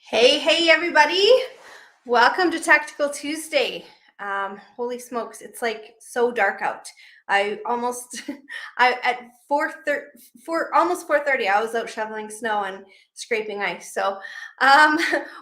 Hey, everybody. Welcome to Tactical Tuesday. Holy smokes, it's like so dark out. At almost 4:30, I was out shoveling snow and scraping ice. So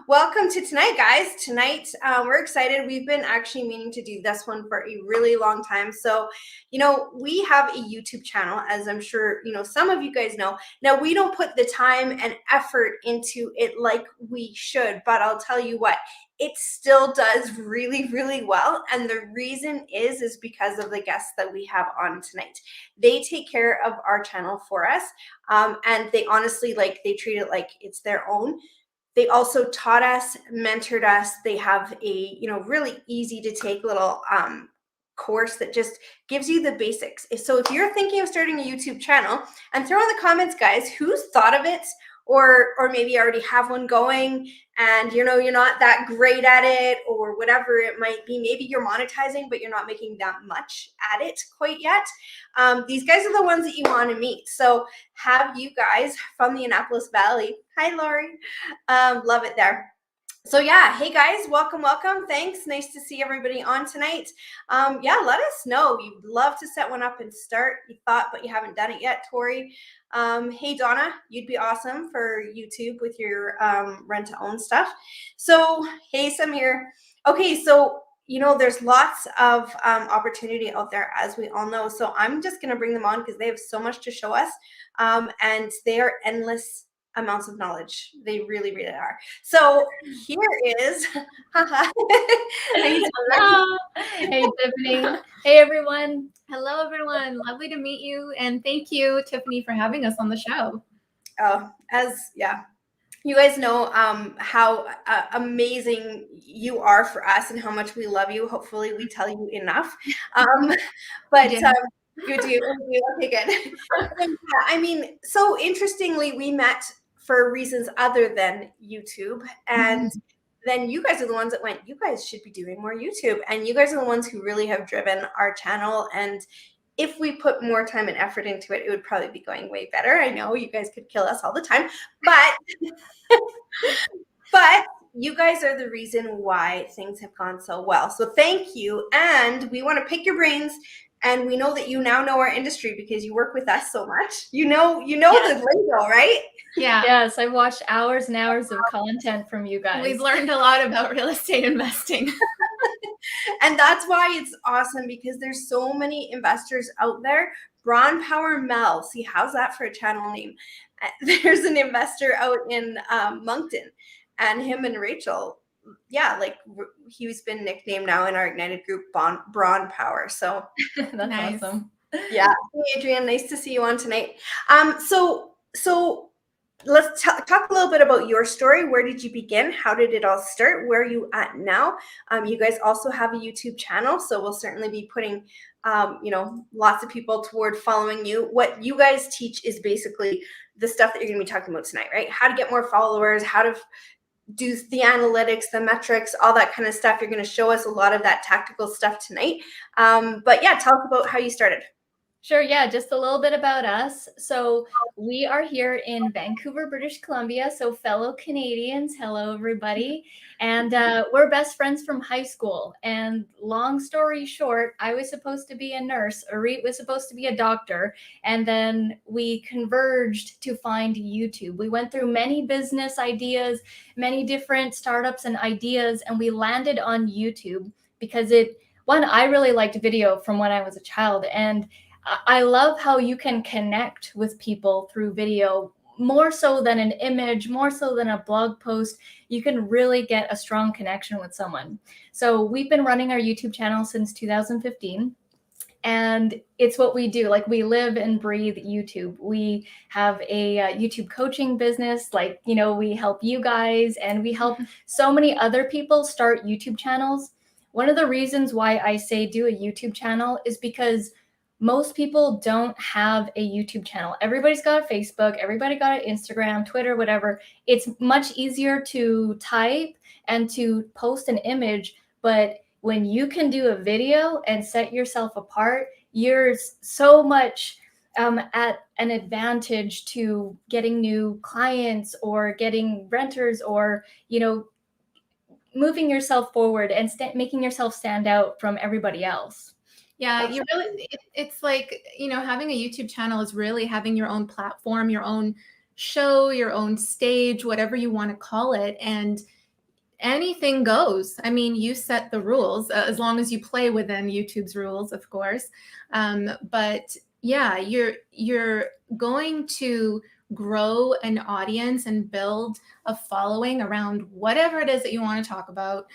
welcome to tonight, guys. Tonight, we're excited. We've been actually meaning to do this one for a really long time. So, we have a YouTube channel, as I'm sure, some of you guys know. Now, we don't put the time and effort into it like we should, but I'll tell you what, it still does really, really well. And the reason is because of the guests that we have on tonight. They take care of our channel for us. And they honestly, they treat it like it's their own. They also taught us, mentored us. They have a, really easy to take little course that just gives you the basics. So if you're thinking of starting a YouTube channel, and throw in the comments, guys, who's thought of it, or maybe already have one going and you're not that great at it, or whatever it might be. Maybe you're monetizing but you're not making that much at it quite yet. These guys are the ones that you want to meet. So have you guys from the Annapolis Valley. Hi, Lori. Love it there. So yeah, hey guys, welcome. Thanks. Nice to see everybody on tonight. Yeah, let us know. You'd love to set one up and start. You thought, but you haven't done it yet, Tori. Hey Donna, you'd be awesome for YouTube with your rent to own stuff. So hey Samir. Okay, so there's lots of opportunity out there, as we all know. So I'm just gonna bring them on because they have so much to show us, and they are endless amounts of knowledge. They really, really are. So here is Hello. Hey Tiffany. Hey everyone. Hello everyone. Lovely to meet you, and thank you, Tiffany, for having us on the show. Oh, you guys know how amazing you are for us and how much we love you. Hopefully we tell you enough. But you do. Okay, good. I mean, so interestingly, we met for reasons other than YouTube. And then you guys are the ones that went, you guys should be doing more YouTube. And you guys are the ones who really have driven our channel. And if we put more time and effort into it, it would probably be going way better. I know you guys could kill us all the time, but you guys are the reason why things have gone so well. So thank you. And we want to pick your brains. And we know that you now know our industry because you work with us so much. You know the lingo, right? Yeah. Yes, I've watched hours and hours of content from you guys. We've learned a lot about real estate investing. And that's why it's awesome, because there's so many investors out there. Braun Power Mel, see, how's that for a channel name? There's an investor out in Moncton, and him and Rachel, he's been nicknamed now in our Ignited group Braun Power. So that's nice. Awesome. Yeah. Hey, Adrienne, nice to see you on tonight. So let's talk a little bit about your story. Where did you begin? How did it all start? Where are you at now? You guys also have a YouTube channel, so we'll certainly be putting lots of people toward following you. What you guys teach is basically the stuff that you're going to be talking about tonight, right? How to get more followers, how to do the analytics, the metrics, all that kind of stuff. You're going to show us a lot of that tactical stuff tonight. But yeah, tell us about how you started. Sure. Yeah, just a little bit about us. So we are here in Vancouver, British Columbia. So fellow Canadians, hello, everybody. And we're best friends from high school. And long story short, I was supposed to be a nurse. Arit was supposed to be a doctor. And then we converged to find YouTube. We went through many business ideas, many different startups and ideas, and we landed on YouTube because I really liked video from when I was a child. And I love how you can connect with people through video more so than an image, more so than a blog post. You can really get a strong connection with someone. So we've been running our YouTube channel since 2015. And it's what we do. Like, we live and breathe YouTube. We have a YouTube coaching business. We help you guys, and we help so many other people start YouTube channels. One of the reasons why I say do a YouTube channel is because most people don't have a YouTube channel. Everybody's got a Facebook, everybody got an Instagram, Twitter, whatever. It's much easier to type and to post an image, but when you can do a video and set yourself apart, you're so much at an advantage to getting new clients or getting renters, or, moving yourself forward and making yourself stand out from everybody else. Yeah, it's like, having a YouTube channel is really having your own platform, your own show, your own stage, whatever you want to call it. And anything goes. I mean, you set the rules, as long as you play within YouTube's rules, of course. But yeah, you're going to grow an audience and build a following around whatever it is that you want to talk about.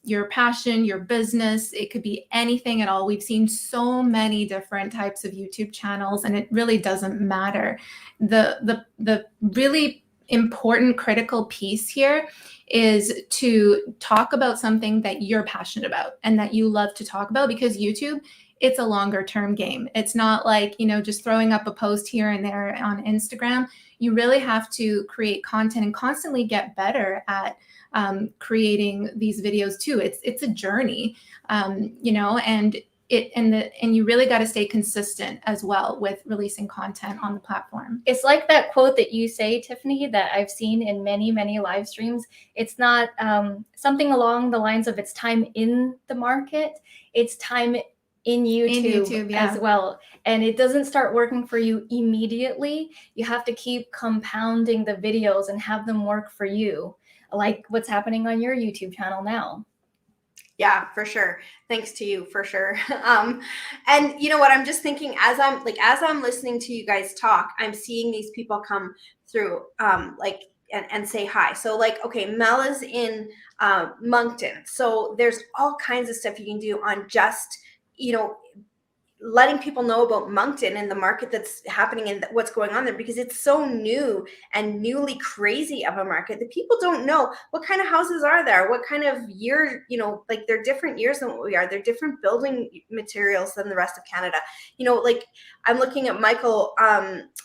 Your passion, your business, it could be anything at all. We've seen so many different types of YouTube channels, and it really doesn't matter. The really important critical piece here is to talk about something that you're passionate about and that you love to talk about, because YouTube, it's a longer term game. It's not like, just throwing up a post here and there on Instagram. You really have to create content and constantly get better at creating these videos too. It's a journey, and you really got to stay consistent as well with releasing content on the platform. It's like that quote that you say, Tiffany, that I've seen in many, many live streams. It's not something along the lines of it's time in the market, it's time in YouTube, yeah, as well. And it doesn't start working for you immediately. You have to keep compounding the videos and have them work for you, like what's happening on your YouTube channel now. Yeah, for sure. Thanks to you, for sure. And you know what? I'm just thinking, as I'm listening to you guys talk, I'm seeing these people come through, and say hi. So okay, Mel is in Moncton. So there's all kinds of stuff you can do on just, letting people know about Moncton and the market that's happening and what's going on there, because it's so new and newly crazy of a market that people don't know what kind of houses are there, what kind of year, they're different years than what we are. They're different building materials than the rest of Canada. I'm looking at Michael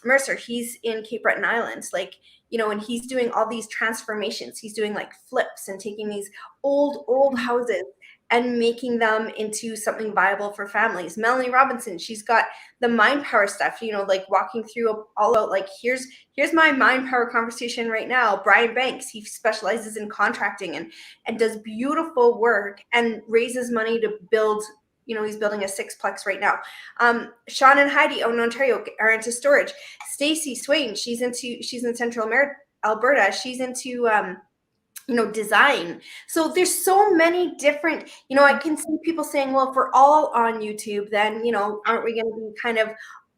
Mercer. He's in Cape Breton Island, and he's doing all these transformations. He's doing flips and taking these old houses and making them into something viable for families. Melanie Robinson, she's got the mind power stuff, walking through all out, here's my mind power conversation right now. Brian Banks, he specializes in contracting and does beautiful work and raises money to build, he's building a 6-plex right now. Sean and Heidi out in Ontario are into storage. Stacy Swain, she's in Central Alberta. She's into design. So there's so many different, I can see people saying, well, if we're all on YouTube, then, aren't we going to be kind of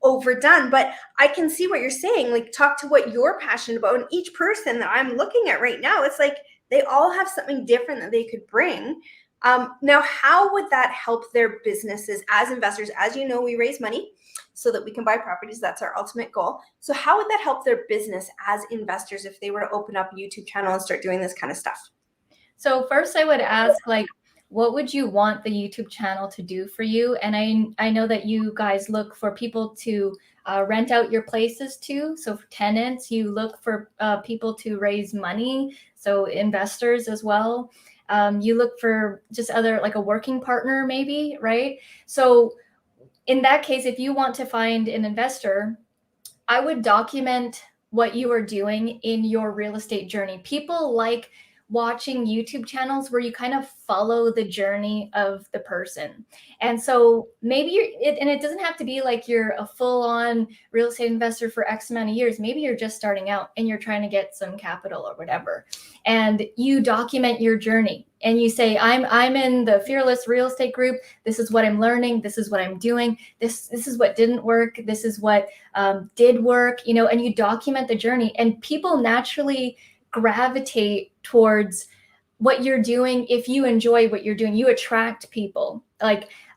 overdone? But I can see what you're saying, talk to what you're passionate about. And each person that I'm looking at right now, it's they all have something different that they could bring. Now, how would that help their businesses as investors? As you know, we raise money so that we can buy properties. That's our ultimate goal. So how would that help their business as investors if they were to open up a YouTube channel and start doing this kind of stuff? So first I would ask, what would you want the YouTube channel to do for you? And I know that you guys look for people to rent out your places to. So for tenants, you look for people to raise money. So investors as well. You look for just other, a working partner maybe, right? So in that case, if you want to find an investor, I would document what you are doing in your real estate journey. People like watching YouTube channels where you kind of follow the journey of the person. And so maybe it doesn't have to be you're a full-on real estate investor for X amount of years. Maybe you're just starting out and you're trying to get some capital or whatever. And you document your journey and you say, I'm in the Fearless Real Estate Group. This is what I'm learning. This is what I'm doing. This is what didn't work. This is what did work, and you document the journey, and people naturally gravitate towards what you're doing. If you enjoy what you're doing, you attract people.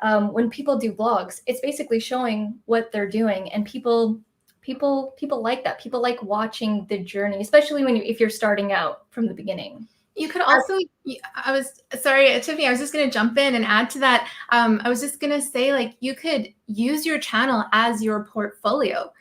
When people do vlogs, it's basically showing what they're doing, and people like that. People like watching the journey, especially if you're starting out from the beginning. You could also, sorry, Tiffany, I was just going to jump in and add to that. I was just going to say, you could use your channel as your portfolio.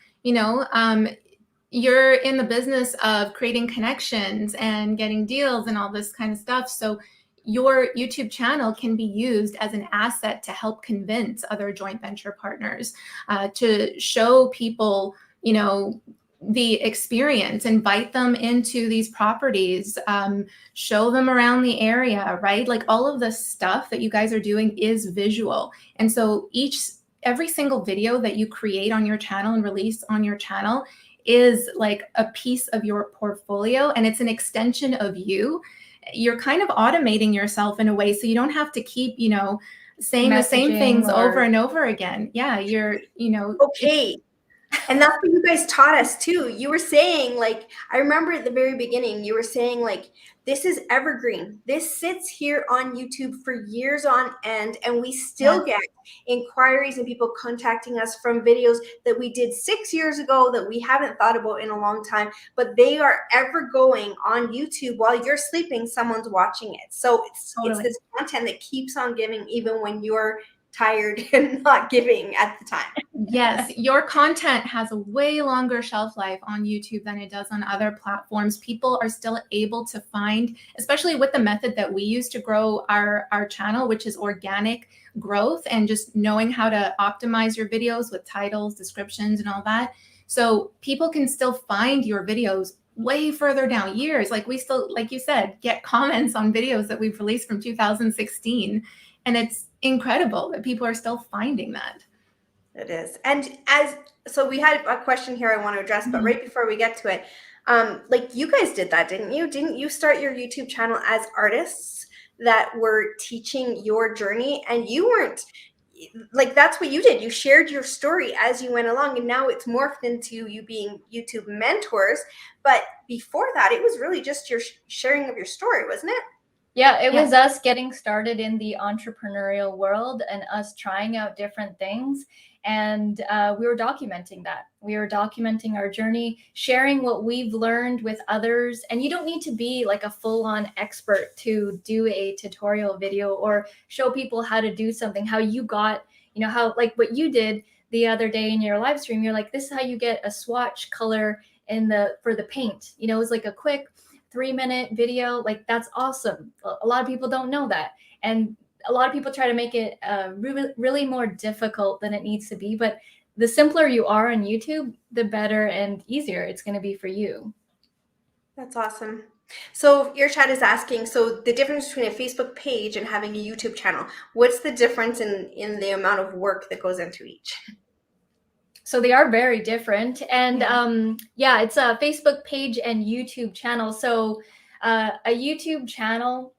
You're in the business of creating connections and getting deals and all this kind of stuff. So your YouTube channel can be used as an asset to help convince other joint venture partners, to show people, the experience, invite them into these properties, show them around the area, right? Like all of the stuff that you guys are doing is visual. And so every single video that you create on your channel and release on your channel is like a piece of your portfolio, and it's an extension of you. You're kind of automating yourself in a way, so you don't have to keep, saying the same things over and over again. Yeah, Okay. And that's what you guys taught us too. You were saying, like, I remember at the very beginning, you were saying, like, this is evergreen. This sits here on YouTube for years on end, and we still get inquiries and people contacting us from videos that we did 6 years ago that we haven't thought about in a long time, but they are ever going on YouTube. While you're sleeping, someone's watching it. So it's this content that keeps on giving even when you're tired and not giving at the time. Yes, your content has a way longer shelf life on YouTube than it does on other platforms. People are still able to find, especially with the method that we use to grow our channel, which is organic growth and just knowing how to optimize your videos with titles, descriptions, and all that. So people can still find your videos way further down years. Like we still, like you said, get comments on videos that we've released from 2016. And it's incredible that people are still finding that. It is. And so we had a question here I want to address, but right before we get to it, like you guys did that, didn't you? Didn't you start your YouTube channel as artists that were teaching your journey? And you weren't, like, that's what you did. You shared your story as you went along, and now it's morphed into you being YouTube mentors. But before that, it was really just your sharing of your story, wasn't it? Yeah, it was us getting started in the entrepreneurial world and us trying out different things. And we were documenting that. We were documenting our journey, sharing what we've learned with others. And you don't need to be like a full-on expert to do a tutorial video or show people how to do something, how you got, how, like what you did the other day in your live stream. You're like, this is how you get a swatch color for the paint. It was like a quick 3-minute video. Like, that's awesome. A lot of people don't know that. And a lot of people try to make it really, really more difficult than it needs to be. But the simpler you are on YouTube, the better and easier it's going to be for you. That's awesome. So your chat is asking, so the difference between a Facebook page and having a YouTube channel, what's the difference in the amount of work that goes into each? So they are very different. And it's a Facebook page and YouTube channel. So a YouTube channel,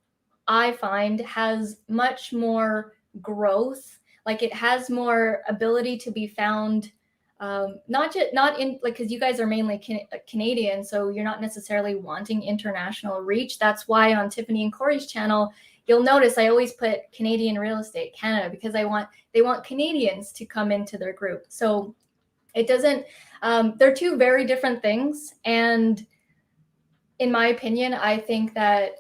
I find, has much more growth. Like, it has more ability to be found, not in, like, because you guys are mainly Canadian, so you're not necessarily wanting international reach. That's why on Tiffany and Corey's channel, you'll notice I always put Canadian Real Estate Canada, because they want Canadians to come into their group. So it doesn't, they're two very different things. And in my opinion, I think that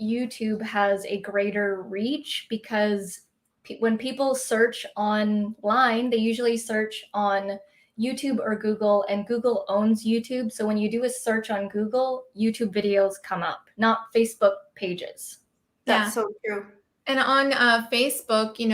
YouTube has a greater reach because when people search online, they usually search on YouTube or Google, and Google owns YouTube. So when you do a search on Google, YouTube videos come up, not Facebook pages. That's so true. And on Facebook, you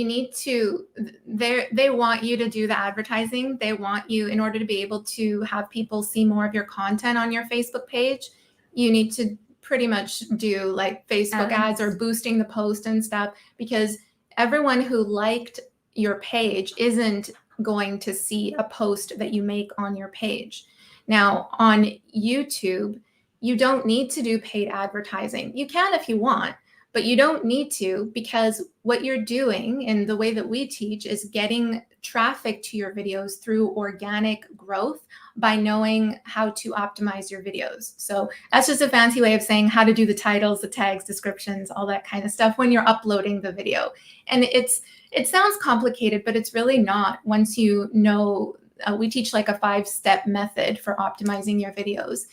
need to, they want you to do the advertising. They want you, in order to be able to have people see more of your content on your Facebook page, you need to pretty much do like Facebook ads or boosting the post and stuff, because everyone who liked your page isn't going to see a post that you make on your page. Now, on YouTube, you don't need to do paid advertising. You can if you want, but you don't need to, because what you're doing and the way that we teach is getting traffic to your videos through organic growth by knowing how to optimize your videos. So that's just a fancy way of saying how to do the titles, the tags, descriptions, all that kind of stuff when you're uploading the video. And it sounds complicated, but it's really not. Once you know, we teach like a 5-step method for optimizing your videos.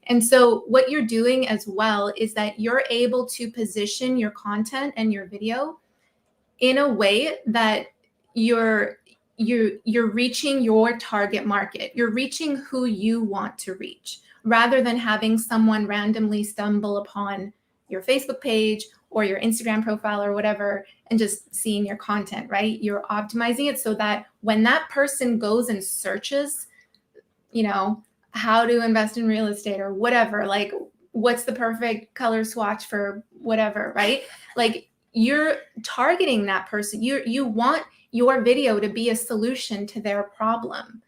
And so what you're doing as well is that you're able to position your content and your video in a way that you're reaching your target market. You're reaching who you want to reach, rather than having someone randomly stumble upon your Facebook page or your Instagram profile or whatever, and just seeing your content, right? You're optimizing it so that when that person goes and searches, you know, how to invest in real estate or whatever, like what's the perfect color swatch for whatever, right? Like you're targeting that person. You want your video to be a solution to their problem.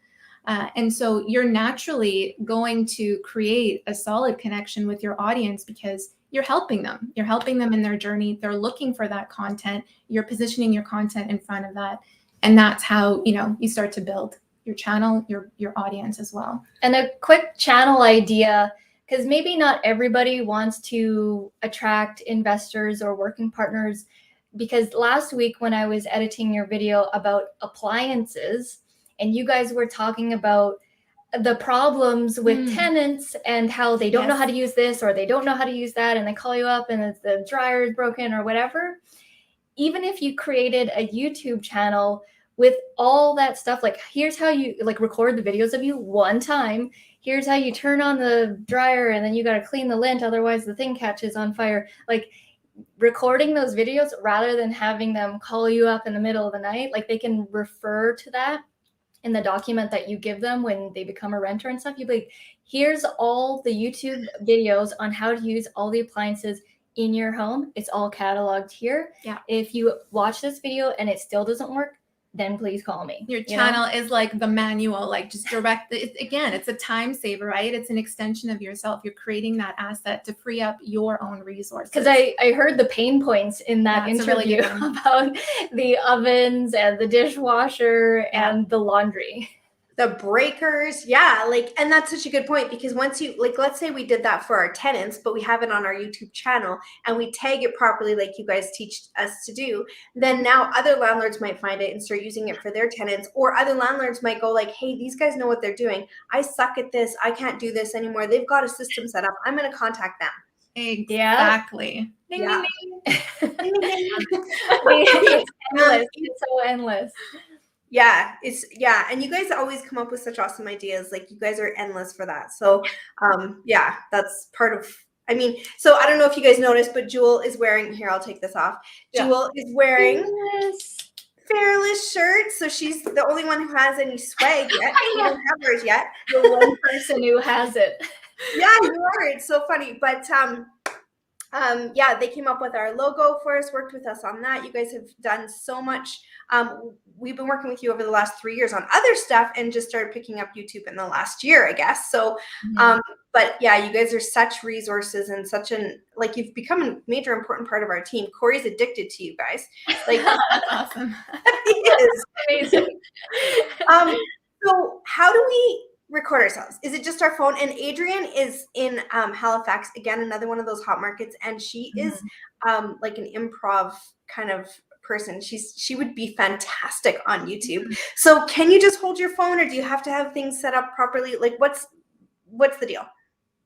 And so you're naturally going to create a solid connection with your audience because you're helping them. You're helping them in their journey. They're looking for that content. You're positioning your content in front of that. And that's how, you know, you start to build your channel, your audience as well. And a quick channel idea, because maybe not everybody wants to attract investors or working partners, because last week when I was editing your video about appliances and you guys were talking about the problems with tenants and how they don't know how to use this or they don't know how to use that, and they call you up and the dryer is broken or whatever. Even if you created a YouTube channel with all that stuff, like here's how you like record the videos of you one time, here's how you turn on the dryer, and then you got to clean the lint, otherwise the thing catches on fire. Like recording those videos rather than having them call you up in the middle of the night, like they can refer to that in the document that you give them when they become a renter and stuff. You'd be like, here's all the YouTube videos on how to use all the appliances in your home. It's all cataloged here. Yeah. If you watch this video and it still doesn't work, then please call me. Your channel is like the manual, like just direct. Again, it's a time saver, right? It's an extension of yourself. You're creating that asset to free up your own resources. Because I heard the pain points in that interview about the ovens and the dishwasher and the laundry. The breakers, yeah, like, and that's such a good point, because once you, like, let's say we did that for our tenants, but we have it on our YouTube channel and we tag it properly like you guys teach us to do, then now other landlords might find it and start using it for their tenants, or other landlords might go like, hey, these guys know what they're doing. I suck at this. I can't do this anymore. They've got a system set up. I'm going to contact them. Exactly. Yeah. It's endless. It's so endless. Yeah, and you guys always come up with such awesome ideas. Like, you guys are endless for that. So yeah, that's part of, I mean, so I don't know if you guys noticed, but Jewel is wearing, here, I'll take this off. Jewel is wearing Fearless shirt. So she's the only one who has any swag yet. We don't have hers yet. The one person who has it. Yeah, you are. It's so funny. But yeah, they came up with our logo for us, worked with us on that. You guys have done so much. We've been working with you over the last 3 years on other stuff and just started picking up YouTube in the last year, I guess. So, but yeah, you guys are such resources and such an, like, you've become a major important part of our team. Corey's addicted to you guys. Like, That's awesome. He is. Amazing. So how do we record ourselves? Is it just our phone? And Adrienne is in Halifax, again, another one of those hot markets, and she is like an improv kind of person. She would be fantastic on YouTube. So can you just hold your phone, or do you have to have things set up properly? Like, what's the deal?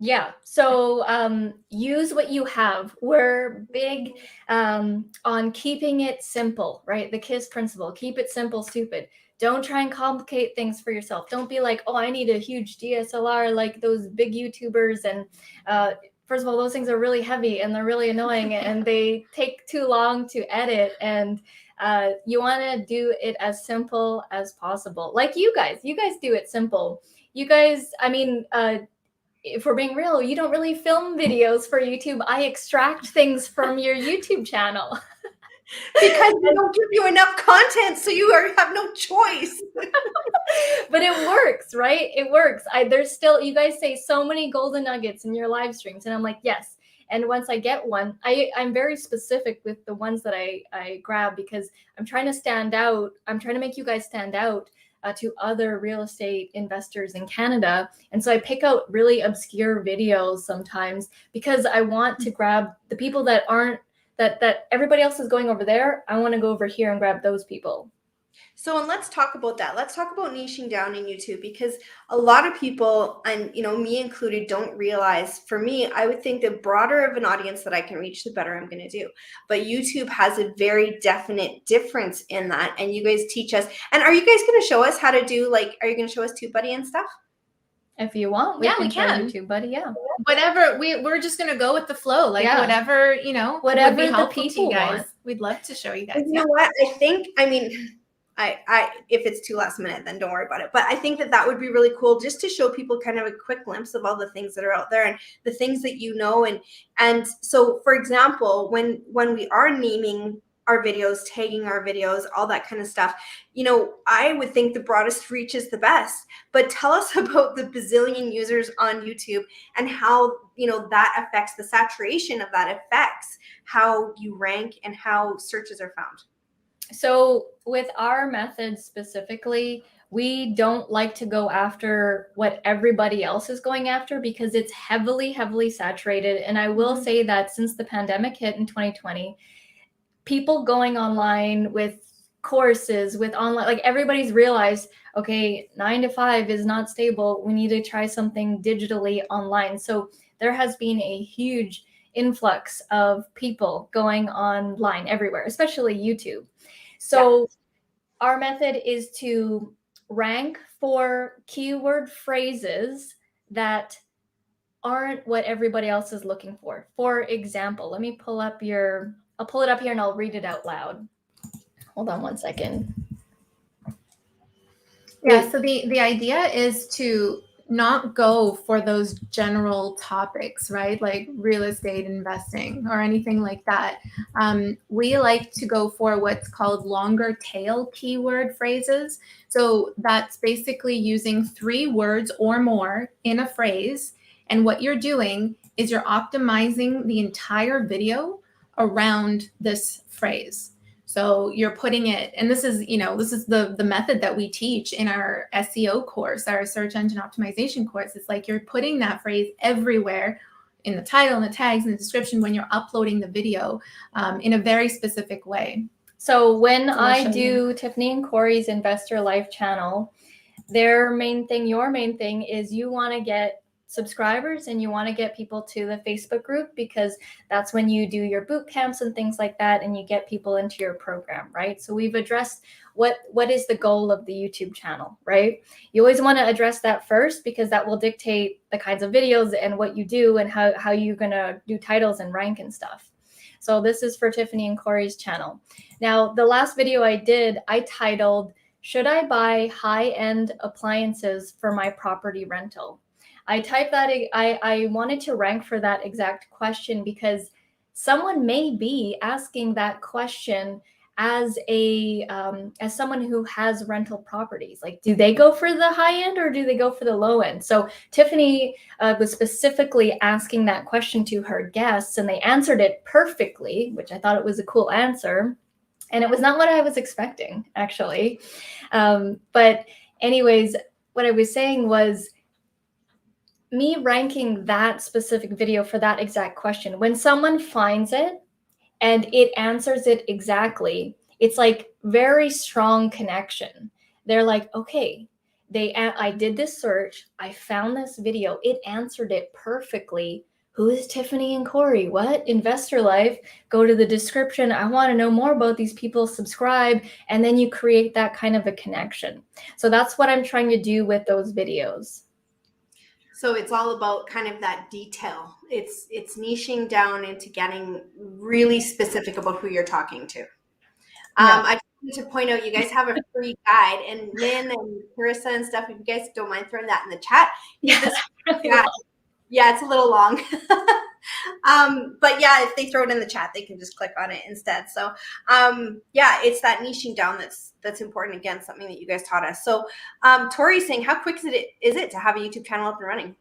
Yeah. So use what you have. We're big on keeping it simple, right? The KISS principle. Keep it simple, stupid. Don't try and complicate things for yourself. Don't be like, oh, I need a huge DSLR like those big YouTubers. And first of all, those things are really heavy and they're really annoying and they take too long to edit. And you want to do it as simple as possible. Like you guys do it simple. You guys, I mean, if we're being real, you don't really film videos for YouTube. I extract things from your YouTube channel. Because they don't give you enough content, so you have no choice. But it works, right? It works. There's still, you guys say so many golden nuggets in your live streams, and I'm like, yes. And once I get one, I'm very specific with the ones that I grab, because I'm trying to stand out. I'm trying to make you guys stand out to other real estate investors in Canada. And so I pick out really obscure videos sometimes because I want to grab the people that aren't, that everybody else is going over there. I want to go over here and grab those people. So, and let's talk about that. Let's talk about niching down in YouTube, because a lot of people, and me included, don't realize, for me, I would think the broader of an audience that I can reach, the better I'm going to do. But YouTube has a very definite difference in that. And you guys teach us. And are you guys going to show us how to do, like, are you going to show us TubeBuddy and stuff? If you want, we Yeah, can we show can. YouTube, buddy. Yeah. Whatever, we're just gonna go with the flow. Like Yeah. whatever, Whatever would be the helpful to people you guys. want. We'd love to show you guys. And you know what? I mean, I if it's too last minute, then don't worry about it. But I think that would be really cool, just to show people kind of a quick glimpse of all the things that are out there and the things that you know. And so, for example, when we are naming our videos, tagging our videos, all that kind of stuff, I would think the broadest reach is the best. But tell us about the bazillion users on YouTube and how that affects the saturation of that, affects how you rank and how searches are found. So with our method specifically, we don't like to go after what everybody else is going after because it's heavily, heavily saturated. And I will say that since the pandemic hit in 2020, people going online with courses, with online, like everybody's realized, okay, 9 to 5 is not stable. We need to try something digitally online. So there has been a huge influx of people going online everywhere, especially YouTube. So our method is to rank for keyword phrases that aren't what everybody else is looking for. For example, let me pull up I'll pull it up here and I'll read it out loud. Hold on one second. Yeah, so the idea is to not go for those general topics, right? Like real estate investing or anything like that. We like to go for what's called longer tail keyword phrases. So that's basically using 3 words or more in a phrase. And what you're doing is you're optimizing the entire video around this phrase. So you're putting it, and this is the method that we teach in our SEO course, our search engine optimization course. It's like you're putting that phrase everywhere in the title and the tags and the description when you're uploading the video in a very specific way. So when I do Tiffany and Corey's Investor Life channel, your main thing is you want to get subscribers and you want to get people to the Facebook group, because that's when you do your boot camps and things like that, and you get people into your program, right? So we've addressed what is the goal of the YouTube channel, right? You always want to address that first, because that will dictate the kinds of videos and what you do and how you're going to do titles and rank and stuff. So this is for Tiffany and Corey's channel. Now, the last video I did, I titled, "Should I buy high-end appliances for my property rental?" I typed that, I wanted to rank for that exact question because someone may be asking that question as as someone who has rental properties. Like, do they go for the high end or do they go for the low end? So Tiffany was specifically asking that question to her guests, and they answered it perfectly, which I thought it was a cool answer. And it was not what I was expecting, actually. But anyways, what I was saying was, me ranking that specific video for that exact question, when someone finds it and it answers it exactly, it's like very strong connection. They're like, okay, I did this search, I found this video, it answered it perfectly. Who is Tiffany and Corey? What? Investor Life. Go to the description. I want to know more about these people. Subscribe. And then you create that kind of a connection. So that's what I'm trying to do with those videos. So it's all about kind of that detail. It's niching down into getting really specific about who you're talking to. I just need to point out, you guys have a free guide, and Lynn and Carissa and stuff, if you guys don't mind throwing that in the chat. Yeah, it's a little long. But yeah, if they throw it in the chat, they can just click on it instead. So yeah, it's that niching down that's important. Again, something that you guys taught us. So Tori's saying, how quick is it to have a YouTube channel up and running?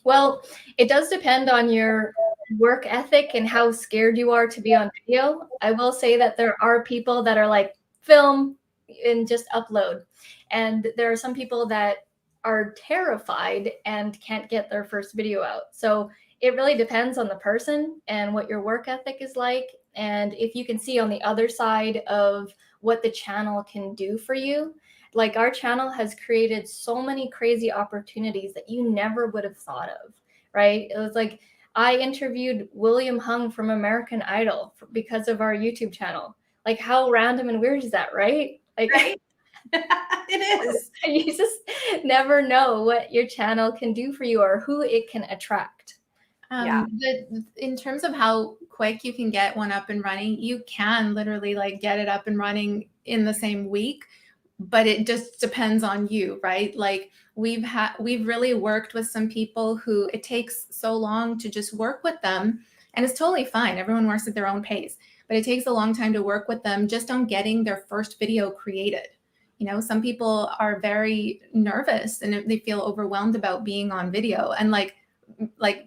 Well, it does depend on your work ethic and how scared you are to be on video. I will say that there are people that are like, film and just upload. And there are some people that are terrified and can't get their first video out. So it really depends on the person and what your work ethic is like. And if you can see on the other side of what the channel can do for you. Like, our channel has created so many crazy opportunities that you never would have thought of, right? It was like, I interviewed William Hung from American Idol because of our YouTube channel. Like, how random and weird is that, right? Like, right. It is. You just never know what your channel can do for you or who it can attract. In terms of how quick you can get one up and running, you can literally like get it up and running in the same week, but it just depends on you, right? Like we've really worked with some people who it takes so long to just work with them, and it's totally fine. Everyone works at their own pace, but it takes a long time to work with them just on getting their first video created. You know, some people are very nervous and they feel overwhelmed about being on video, and like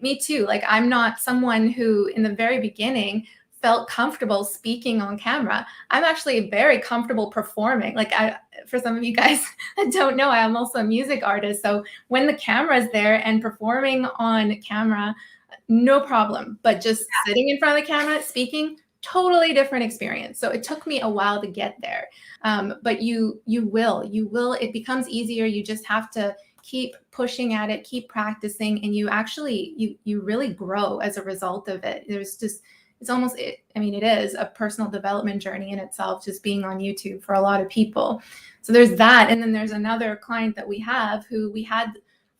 me too. Like I'm not someone who in the very beginning felt comfortable speaking on camera. I'm actually very comfortable performing. Like for some of you guys that don't know, I'm also a music artist. So when the camera's there and performing on camera, no problem. But just sitting in front of the camera, speaking, totally different experience. So it took me a while to get there. But you will, it becomes easier. You just have to keep pushing at it, keep practicing, and you actually, you really grow as a result of it. There's just, it's almost, it is a personal development journey in itself, just being on YouTube for a lot of people. So there's that. And then there's another client that we have who we had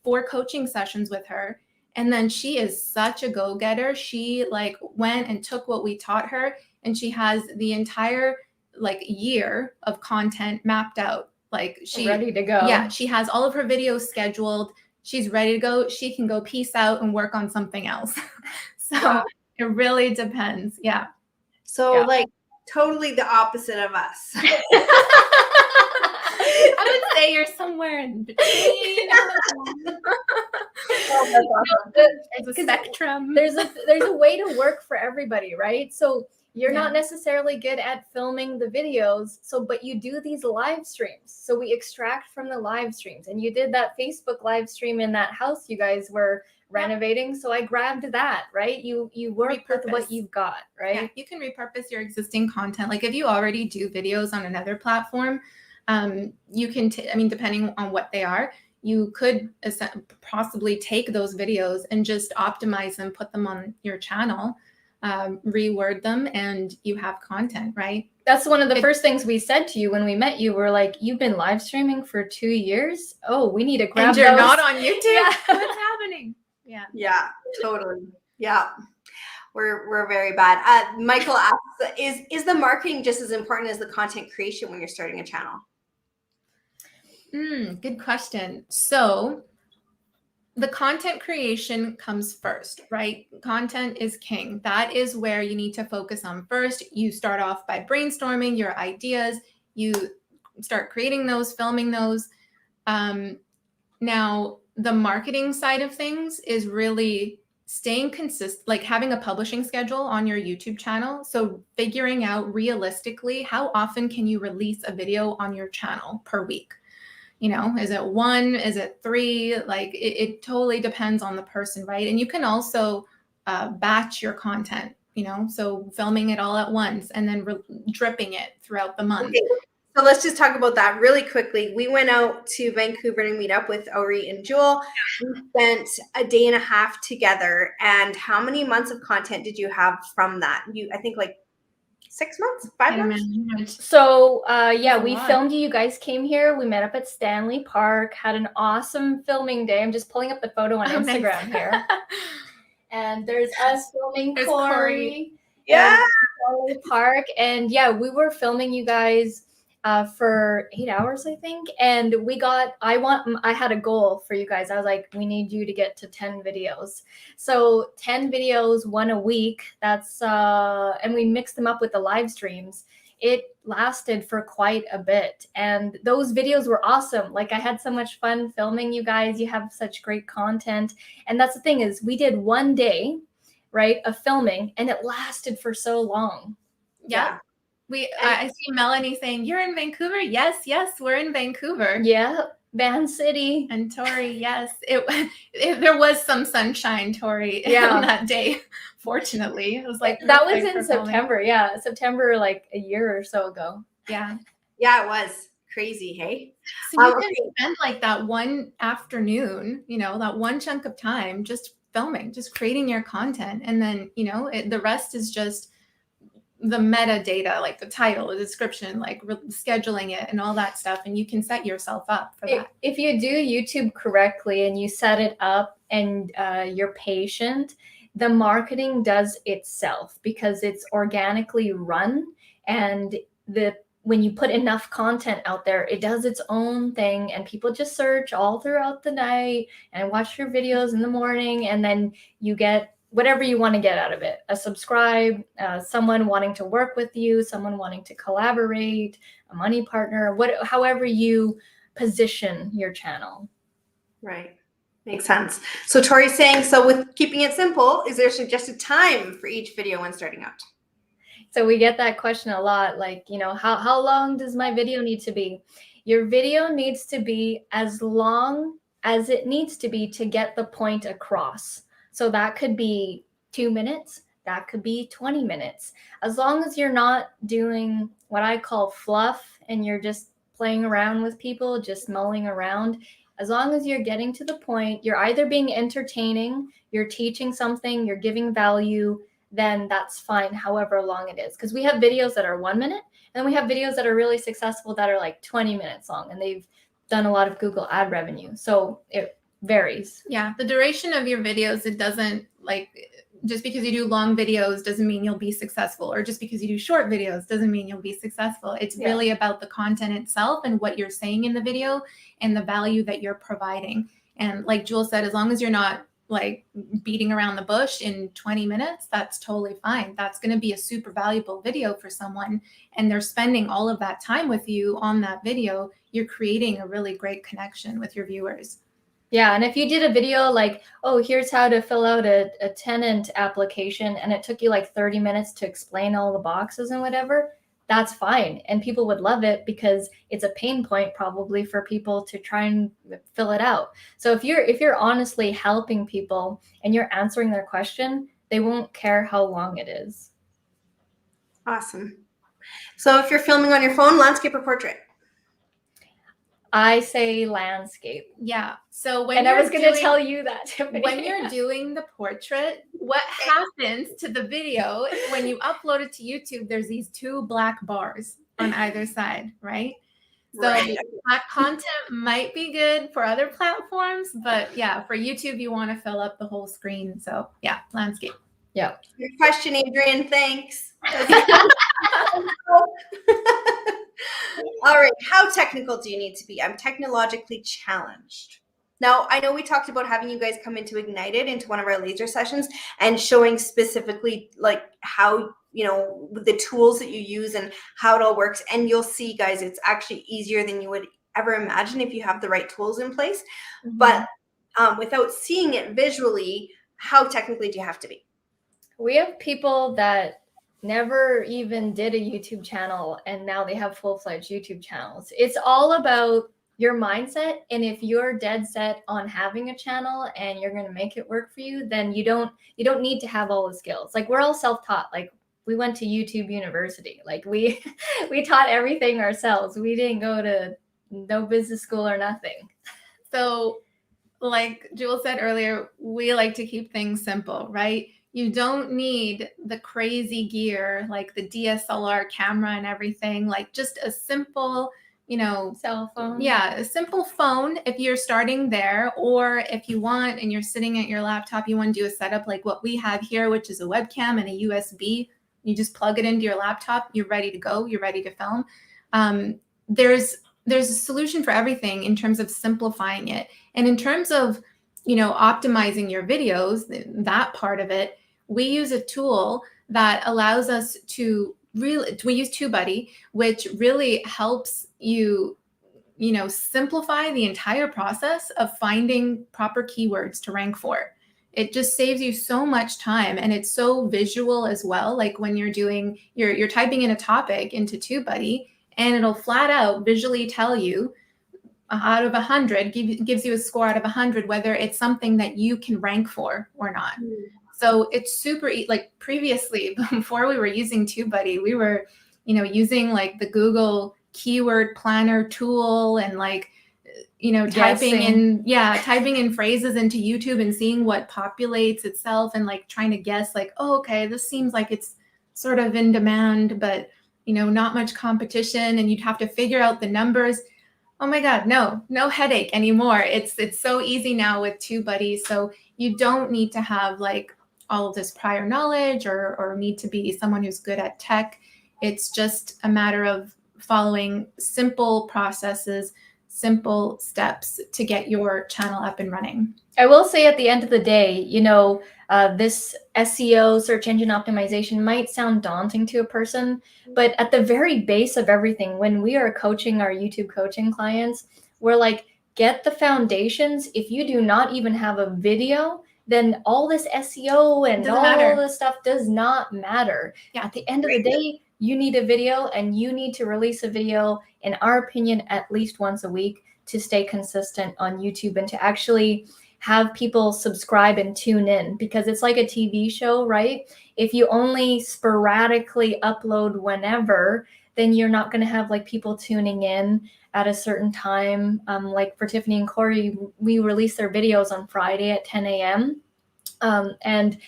4 coaching sessions with her. And then she is such a go-getter. She like went and took what we taught her, and she has the entire like year of content mapped out. Like she ready to go. Yeah, she has all of her videos scheduled. She's ready to go. She can go peace out and work on something else. So wow. It really depends. Yeah. So like totally the opposite of us. I would say you're somewhere in between. There's a spectrum. There's a way to work for everybody, right? So you're not necessarily good at filming the videos, but you do these live streams. So we extract from the live streams, and you did that Facebook live stream in that house you guys were renovating. So I grabbed that, right? You work with what you've got, right? Yeah, you can repurpose your existing content. Like if you already do videos on another platform, you can, depending on what they are, you could possibly take those videos and just optimize them, put them on your channel, reword them, and you have content, right? That's one of the first things we said to you when we met you. We're like, you've been live streaming for 2 years. Oh, we need to grab and you're those. Not on YouTube. Yeah. What's happening? Yeah, totally. Yeah. We're very bad. Michael asks, is the marketing just as important as the content creation when you're starting a channel? Good question. So the content creation comes first, right? Content is king. That is where you need to focus on first. You start off by brainstorming your ideas. You start creating those, filming those. Now, the marketing side of things is really staying consistent, like having a publishing schedule on your YouTube channel. So figuring out realistically, how often can you release a video on your channel per week? You know, is it 1? Is it 3? Like it totally depends on the person, right? And you can also batch your content, so filming it all at once and then dripping it throughout the month. Okay. So let's just talk about that really quickly. We went out to Vancouver to meet up with REI and Jewel. We spent a day and a half together. And how many months of content did you have from that? I think like 6 months, 5 months. So we filmed you. You guys came here. We met up at Stanley Park, had an awesome filming day. I'm just pulling up the photo on Instagram here. And there's us filming Corey. Yeah. Stanley Park. And we were filming you guys for 8 hours, I think. And I had a goal for you guys. I was like, we need you to get to 10 videos. So 10 videos, 1 a week. That's, and we mixed them up with the live streams. It lasted for quite a bit. And those videos were awesome. Like I had so much fun filming you guys. You have such great content. And that's the thing is we did 1 day, right, of filming, and it lasted for so long. Yeah. I see Melanie saying, you're in Vancouver? Yes, we're in Vancouver. Yeah, Van City. And Tori, yes. There was some sunshine, Tori, on that day, fortunately. It was like that was in September. Yeah, September, like a year or so ago. Yeah. Yeah, it was crazy, hey? So you can spend like that one afternoon, that one chunk of time just filming, just creating your content. And then, the rest is just the metadata, like the title, the description, like scheduling it and all that stuff. And you can set yourself up for that. If you do YouTube correctly and you set it up and you're patient, the marketing does itself because it's organically run, and when you put enough content out there, it does its own thing, and people just search all throughout the night and watch your videos in the morning, and then you get whatever you want to get out of it. A subscribe, someone wanting to work with you, someone wanting to collaborate, a money partner, however you position your channel. Right. Makes sense. So Tori's saying, so with keeping it simple, is there suggested time for each video when starting out? So we get that question a lot, like, how long does my video need to be? Your video needs to be as long as it needs to be to get the point across. So that could be 2 minutes, that could be 20 minutes. As long as you're not doing what I call fluff and you're just playing around with people, just mulling around, as long as you're getting to the point, you're either being entertaining, you're teaching something, you're giving value, then that's fine, however long it is. Because we have videos that are 1 minute, and then we have videos that are really successful that are like 20 minutes long, and they've done a lot of Google ad revenue. So it varies. Yeah, the duration of your videos, it doesn't, like, just because you do long videos doesn't mean you'll be successful, or just because you do short videos doesn't mean you'll be successful. It's really about the content itself and what you're saying in the video and the value that you're providing. And like Jewel said, as long as you're not like beating around the bush in 20 minutes, that's totally fine. That's going to be a super valuable video for someone, and they're spending all of that time with you on that video. You're creating a really great connection with your viewers. Yeah, and if you did a video like, oh, here's how to fill out a tenant application, and it took you like 30 minutes to explain all the boxes and whatever, that's fine. And people would love it because it's a pain point probably for people to try and fill it out. So if you're honestly helping people and you're answering their question, they won't care how long it is. Awesome. So if you're filming on your phone, landscape or portrait? I say landscape. Yeah. So and I was going to tell you that, Tiffany. When you're doing the portrait, what happens to the video when you upload it to YouTube? There's these 2 black bars on either side, right? So that content might be good for other platforms, but yeah, for YouTube, you want to fill up the whole screen. So yeah, landscape. Yeah. Good question, Adrian. Thanks. All right. How technical do you need to be? I'm technologically challenged. Now, I know we talked about having you guys come into Ignited, into one of our laser sessions, and showing specifically like how, the tools that you use and how it all works. And you'll see, guys, it's actually easier than you would ever imagine if you have the right tools in place. Mm-hmm. But without seeing it visually, how technically do you have to be? We have people that never even did a YouTube channel, and now they have full-fledged YouTube channels. It's all about your mindset, and if you're dead set on having a channel and you're going to make it work for you, then you don't need to have all the skills. Like, we're all self-taught. Like, we went to YouTube University. Like, we taught everything ourselves. We didn't go to no business school or nothing. So like Jewel said earlier, we like to keep things simple, right? You don't need the crazy gear, like the DSLR camera and everything, like just a simple, cell phone. Yeah, a simple phone if you're starting there, or if you want and you're sitting at your laptop, you want to do a setup like what we have here, which is a webcam and a USB. You just plug it into your laptop, you're ready to go, you're ready to film. There's a solution for everything in terms of simplifying it. And in terms of, optimizing your videos, that part of it, we use a tool that allows us to we use TubeBuddy, which really helps you, simplify the entire process of finding proper keywords to rank for. It just saves you so much time, and it's so visual as well. Like when you're doing, you're typing in a topic into TubeBuddy, and it'll flat out visually tell you out of 100, gives you a score out of 100, whether it's something that you can rank for or not. So it's super, like previously, before we were using TubeBuddy, we were, using like the Google keyword planner tool and like, typing in phrases into YouTube and seeing what populates itself and like trying to guess like, oh, okay, this seems like it's sort of in demand, but not much competition, and you'd have to figure out the numbers. Oh my God, no headache anymore. It's so easy now with TubeBuddy. So you don't need to have like all of this prior knowledge or need to be someone who's good at tech. It's just a matter of following simple processes, simple steps to get your channel up and running. I will say at the end of the day, this SEO, search engine optimization, might sound daunting to a person, but at the very base of everything, when we are coaching our YouTube coaching clients, we're like, get the foundations. If you do not even have a video, then all this SEO and all this stuff does not matter. Yeah. At the end of the day, you need a video, and you need to release a video, in our opinion, at least once a week to stay consistent on YouTube and to actually have people subscribe and tune in, because it's like a TV show, right? If you only sporadically upload whenever, then you're not going to have like people tuning in at a certain time. Like for Tiffany and Corey, we release their videos on Friday at 10 a.m. And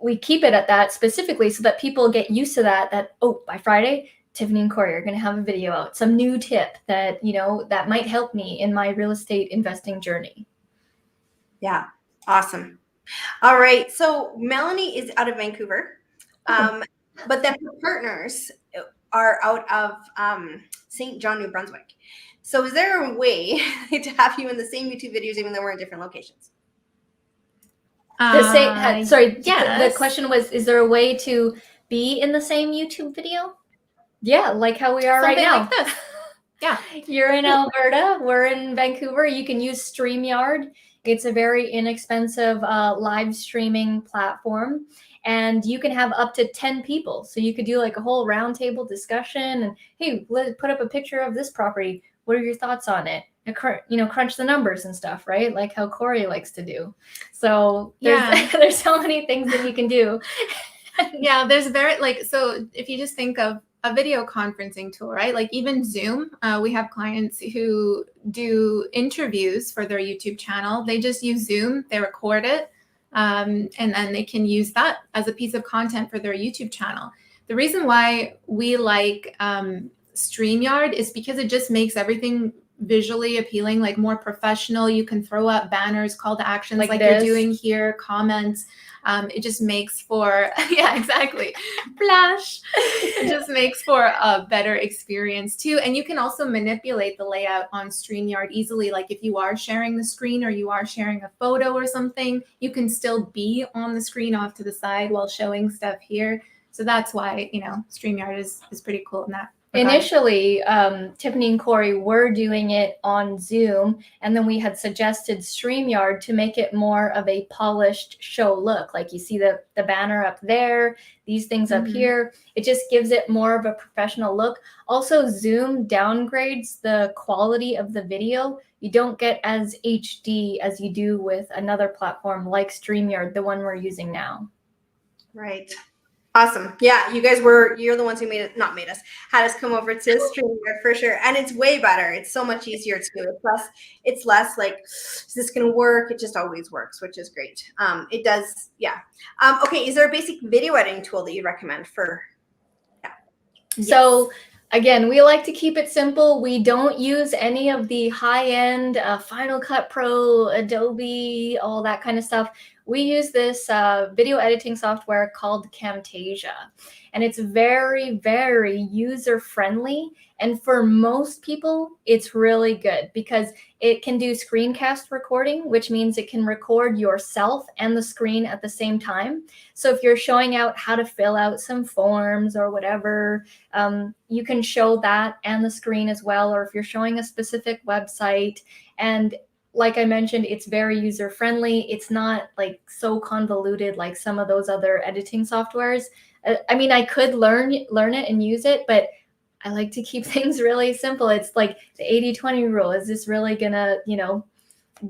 we keep it at that specifically so that people get used to that, oh, by Friday, Tiffany and Corey are going to have a video out, some new tip that, that might help me in my real estate investing journey. Yeah. Awesome. All right. So Melanie is out of Vancouver, but then her partners are out of St. John, New Brunswick. So is there a way to have you in the same YouTube videos, even though we're in different locations? Yes. The question was, is there a way to be in the same YouTube video? Yeah, like how we are right now. Like this. Yeah. You're in Alberta. We're in Vancouver. You can use StreamYard. It's a very inexpensive live streaming platform, and you can have up to 10 people. So you could do like a whole roundtable discussion and, hey, let's put up a picture of this property. What are your thoughts on it? And, crunch the numbers and stuff, right? Like how Corey likes to do. So there's so many things that you can do. Yeah, there's so if you just think of a video conferencing tool, right? Like even Zoom, we have clients who do interviews for their YouTube channel. They just use Zoom, they record it, and then they can use that as a piece of content for their YouTube channel. The reason why we like StreamYard is because it just makes everything visually appealing, like more professional. You can throw up banners, call to actions like you're doing here, comments. It just makes for, yeah, exactly. Flash. It just makes for a better experience too. And you can also manipulate the layout on StreamYard easily. Like if you are sharing the screen or you are sharing a photo or something, you can still be on the screen off to the side while showing stuff here. So that's why, StreamYard is pretty cool in that. Initially, Tiffany and Corey were doing it on Zoom, and then we had suggested StreamYard to make it more of a polished show look. Like you see the banner up there, these things up here. It just gives it more of a professional look. Also, Zoom downgrades the quality of the video. You don't get as HD as you do with another platform like StreamYard, the one we're using now. Right. Awesome. Yeah, you're the ones who had us come over to StreamYard for sure. And it's way better. It's so much easier to do. It's less like, is this going to work? It just always works, which is great. It does. Yeah. Okay. Is there a basic video editing tool that you recommend for? Yeah. So again, we like to keep it simple. We don't use any of the high-end Final Cut Pro, Adobe, all that kind of stuff. We use this video editing software called Camtasia, and it's very, very user-friendly. And for most people, it's really good because it can do screencast recording, which means it can record yourself and the screen at the same time. So if you're showing out how to fill out some forms or whatever, you can show that and the screen as well. Or if you're showing a specific website, and like I mentioned, it's very user-friendly. It's not like so convoluted like some of those other editing softwares. I mean, I could learn it and use it, but I like to keep things really simple. It's like the 80-20 rule. Is this really gonna,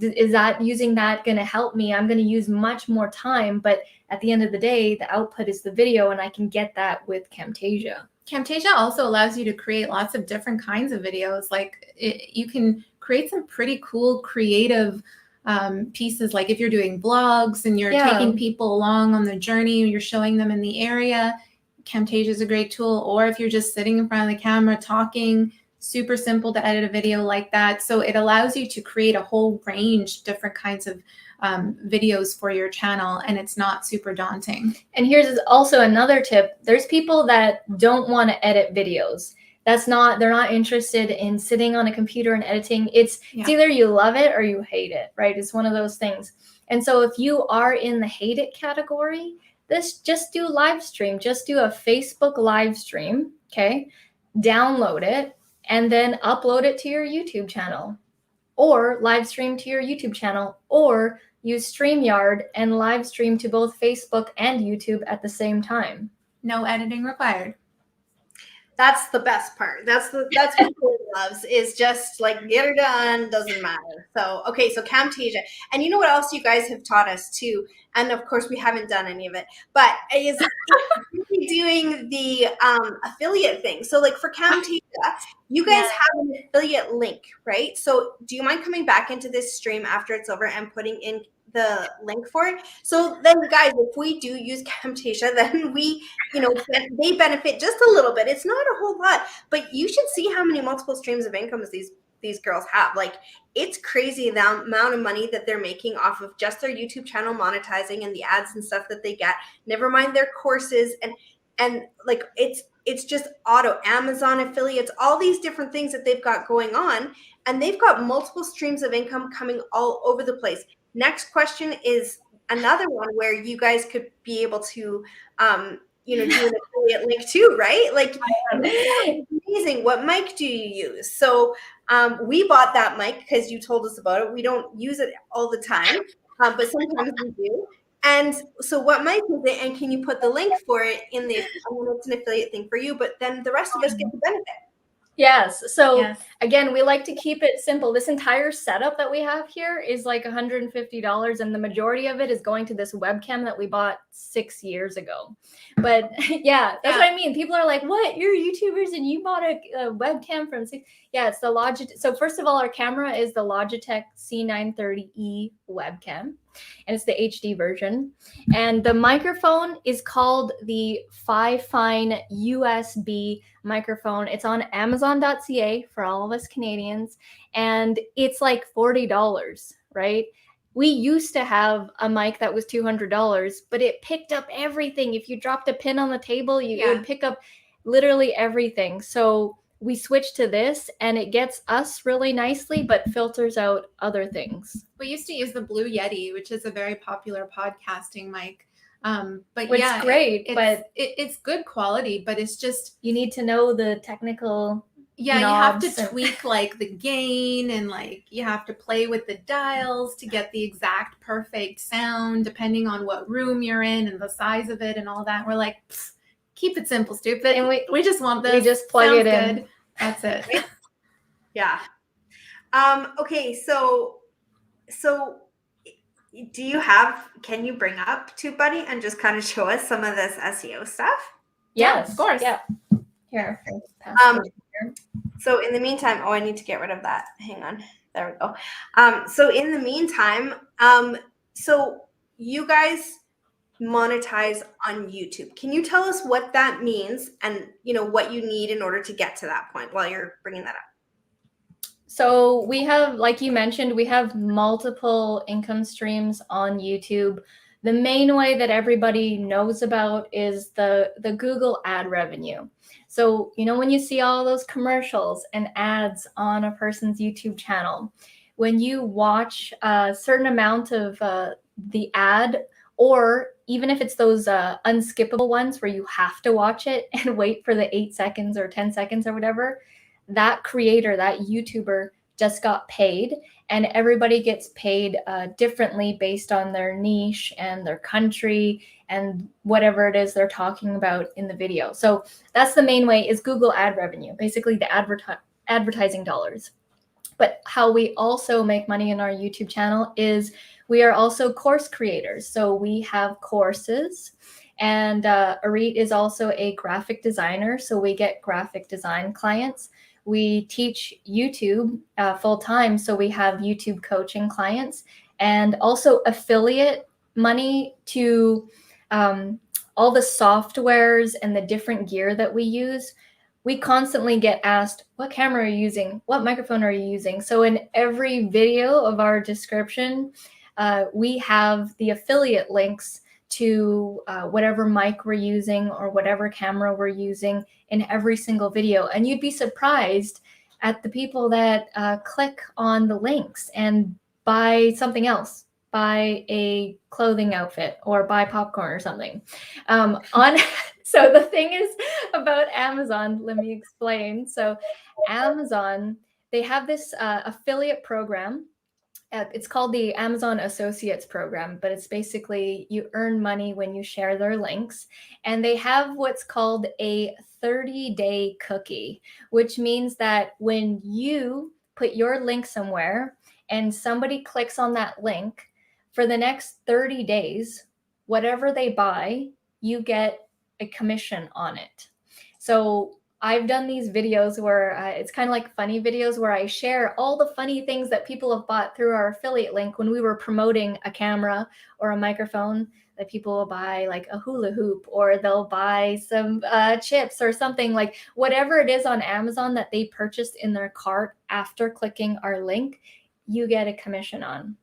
is that using that gonna help me? I'm gonna use much more time, but at the end of the day, the output is the video, and I can get that with Camtasia. Camtasia also allows you to create lots of different kinds of videos. Like you can create some pretty cool creative pieces. Like if you're doing vlogs and you're taking people along on the journey, you're showing them in the area, Camtasia is a great tool. Or if you're just sitting in front of the camera talking, super simple to edit a video like that. So it allows you to create a whole range of different kinds of videos for your channel, and it's not super daunting. And here's also another tip. There's people that don't want to edit videos. They're not interested in sitting on a computer and editing. It's either you love it or you hate it, right? It's one of those things. And so if you are in the hate it category, just do live stream. Just do a Facebook live stream, okay? Download it and then upload it to your YouTube channel, or live stream to your YouTube channel, or use StreamYard and live stream to both Facebook and YouTube at the same time. No editing required. That's the best part. That's what Corey loves, is just like get her done, doesn't matter. So, okay, so Camtasia. And you know what else you guys have taught us too? And of course we haven't done any of it, but is doing the affiliate thing. So like for Camtasia, you guys have an affiliate link, right? So do you mind coming back into this stream after it's over and putting in the link for it? So then guys, if we do use Camtasia, then we, they benefit just a little bit. It's not a whole lot, but you should see how many multiple streams of incomes these girls have. Like, it's crazy the amount of money that they're making off of just their YouTube channel monetizing and the ads and stuff that they get, never mind their courses, and like it's just Amazon affiliates, all these different things that they've got going on, and they've got multiple streams of income coming all over the place. Next question is another one where you guys could be able to, do an affiliate link too, right? Like, amazing. What mic do you use? So we bought that mic because you told us about it. We don't use it all the time, but sometimes we do. And so what mic is it? And can you put the link for it in the, it's an affiliate thing for you, but then the rest of us get the benefit. Yes. So again, we like to keep it simple. This entire setup that we have here is like $150, and the majority of it is going to this webcam that we bought 6 years ago. But that's what I mean. People are like, what? You're YouTubers and you bought a webcam from six? Yeah, it's the Logitech. So first of all, our camera is the Logitech C930E webcam, and it's the HD version. And the microphone is called the Fifine USB microphone. It's on Amazon.ca for all of us Canadians, and it's like $40, right? We used to have a mic that was $200, but it picked up everything. If you dropped a pin on the table, it would pick up literally everything. So we switched to this, and it gets us really nicely, but filters out other things. We used to use the Blue Yeti, which is a very popular podcasting mic. But it's great, but it's good quality, but it's just, you need to know the technical you have to tweak like the gain, and like you have to play with the dials to get the exact perfect sound depending on what room you're in and the size of it and all that. We're like, keep it simple, stupid. And we just want this. We just plug it in. Good. That's it. Yeah. Okay. So can you bring up TubeBuddy and just kind of show us some of this SEO stuff? Yes, of course. Yeah. Here. So in the meantime, I need to get rid of that. Hang on. There we go. So in the meantime, so you guys monetize on YouTube. Can you tell us what that means and, what you need in order to get to that point while you're bringing that up? So we have, like you mentioned, we have multiple income streams on YouTube. The main way that everybody knows about is the Google ad revenue. So, when you see all those commercials and ads on a person's YouTube channel, when you watch a certain amount of the ad, or even if it's those unskippable ones where you have to watch it and wait for the 8 seconds or 10 seconds or whatever, that creator, that YouTuber just got paid, and everybody gets paid differently based on their niche and their country and whatever it is they're talking about in the video. So that's the main way, is Google ad revenue, basically the advertising dollars. But how we also make money in our YouTube channel is we are also course creators. So we have courses, and REI is also a graphic designer. So we get graphic design clients. We teach YouTube full time. So we have YouTube coaching clients, and also affiliate money to all the softwares and the different gear that we use, we constantly get asked, what camera are you using? What microphone are you using? So in every video of our description, we have the affiliate links to whatever mic we're using or whatever camera we're using in every single video. And you'd be surprised at the people that click on the links and buy something else, buy a clothing outfit or buy popcorn or something. So the thing is about Amazon, let me explain. So Amazon, they have this affiliate program. It's called the Amazon Associates program, but it's basically you earn money when you share their links. And they have what's called a 30-day cookie, which means that when you put your link somewhere and somebody clicks on that link, for the next 30 days, whatever they buy, you get a commission on it. So I've done these videos where it's kind of like funny videos where I share all the funny things that people have bought through our affiliate link when we were promoting a camera or a microphone, that people will buy like a hula hoop, or they'll buy some chips or something, like whatever it is on Amazon that they purchased in their cart after clicking our link, you get a commission on.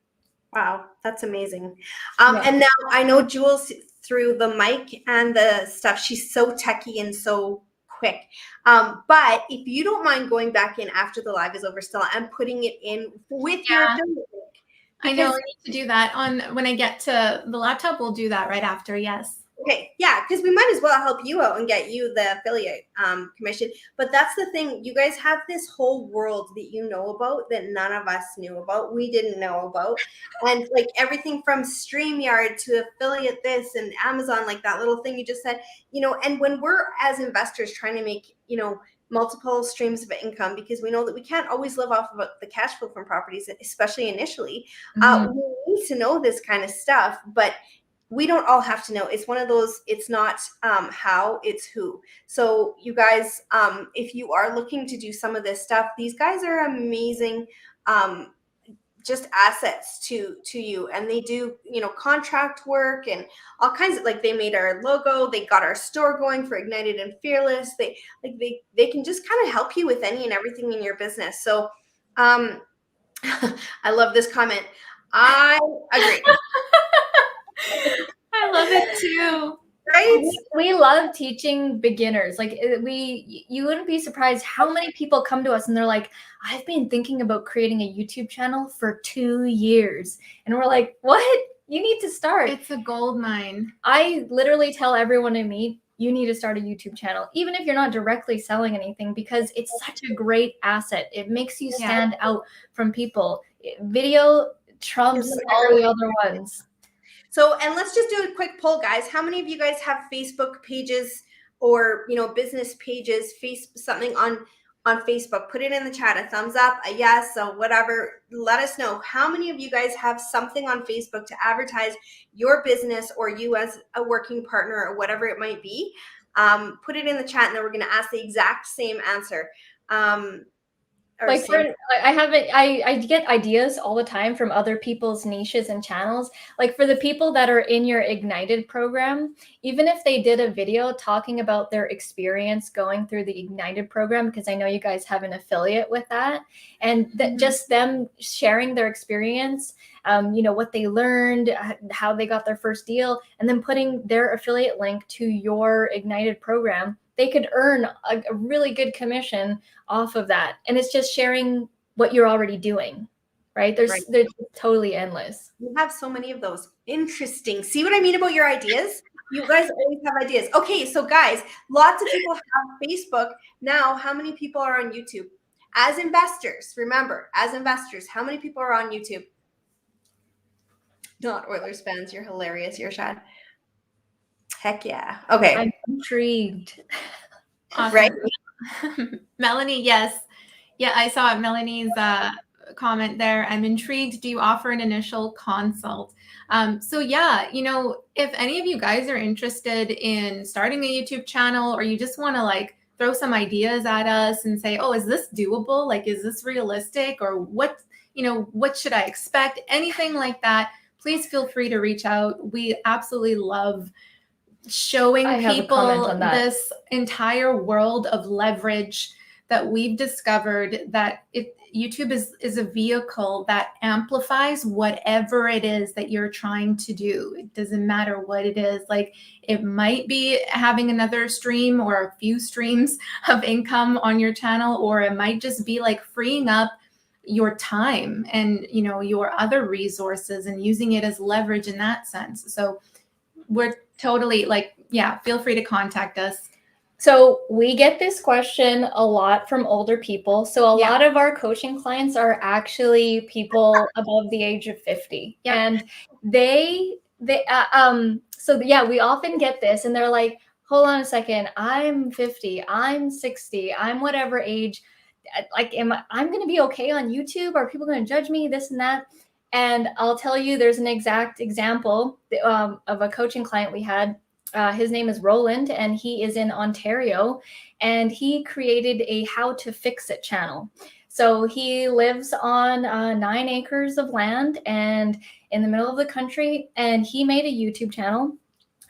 Wow, that's amazing. Yeah. And now I know Jules through the mic and the stuff, she's so techie and so quick. But if you don't mind going back in after the live is over still and putting it in with your affiliate link. I know I need to do that when I get to the laptop. We'll do that right after. Yes. Okay, yeah, because we might as well help you out and get you the affiliate commission. But that's the thing. You guys have this whole world that you know about that none of us knew about. We didn't know about. And like everything from StreamYard to affiliate this and Amazon, like that little thing you just said, and when we're as investors trying to make, multiple streams of income, because we know that we can't always live off of the cash flow from properties, especially initially, we need to know this kind of stuff. But we don't all have to know. It's one of those, it's not how, it's who. So you guys, if you are looking to do some of this stuff, these guys are amazing, just assets to you. And they do, contract work and all kinds of, like, they made our logo, they got our store going for Ignited and Fearless. They can just kind of help you with any and everything in your business. So I love this comment. I agree. I love it too. Right? We love teaching beginners. Like you wouldn't be surprised how many people come to us and they're like, I've been thinking about creating a YouTube channel for 2 years. And we're like, what? You need to start. It's a gold mine. I literally tell everyone I meet, you need to start a YouTube channel, even if you're not directly selling anything, because it's such a great asset. It makes you stand out from people. Video trumps all the other ones. So, and let's just do a quick poll, guys. How many of you guys have Facebook pages or, business pages, something on Facebook? Put it in the chat, a thumbs up, a yes, so whatever. Let us know. How many of you guys have something on Facebook to advertise your business or you as a working partner or whatever it might be? Put it in the chat, and then we're going to ask the exact same answer. I get ideas all the time from other people's niches and channels. Like for the people that are in your Ignited program, even if they did a video talking about their experience going through the Ignited program, because I know you guys have an affiliate with that, and just them sharing their experience, what they learned, how they got their first deal, and then putting their affiliate link to your Ignited program, they could earn a really good commission off of that. And it's just sharing what you're already doing, right? They're totally endless. We have so many of those. Interesting. See what I mean about your ideas? You guys always have ideas. Okay, so guys, lots of people have Facebook. Now, how many people are on YouTube? As investors, remember, as investors, how many people are on YouTube? Not Oilers fans. You're hilarious. You're Shad. Heck yeah. Okay. I'm intrigued. Awesome. Right? Melanie, yes. Yeah, I saw Melanie's comment there. I'm intrigued. Do you offer an initial consult? So yeah, if any of you guys are interested in starting a YouTube channel, or you just want to throw some ideas at us and say, oh, is this doable? Like, is this realistic? Or what should I expect? Anything like that, please feel free to reach out. We absolutely love showing I have a comment people on that. this entire world of leverage that we've discovered, that YouTube is a vehicle that amplifies whatever it is that you're trying to do. It doesn't matter what it is. Like, it might be having another stream or a few streams of income on your channel, or it might just be like freeing up your time and, you know, your other resources and using it as leverage in that sense. So we're totally like, yeah, feel free to contact us. So we get this question a lot from older people. So a Yeah. lot of our coaching clients are actually people above the age of 50. Yep. And so yeah, we often get this and they're like, hold on a second, I'm 50, I'm 60, I'm whatever age. Like, I'm going to be okay on YouTube? Are people going to judge me? This and that. And I'll tell you, there's an exact example of a coaching client we had. His name is Roland, and he is in Ontario, and he created a how to fix it channel. So he lives on 9 acres of land and in the middle of the country, and he made a YouTube channel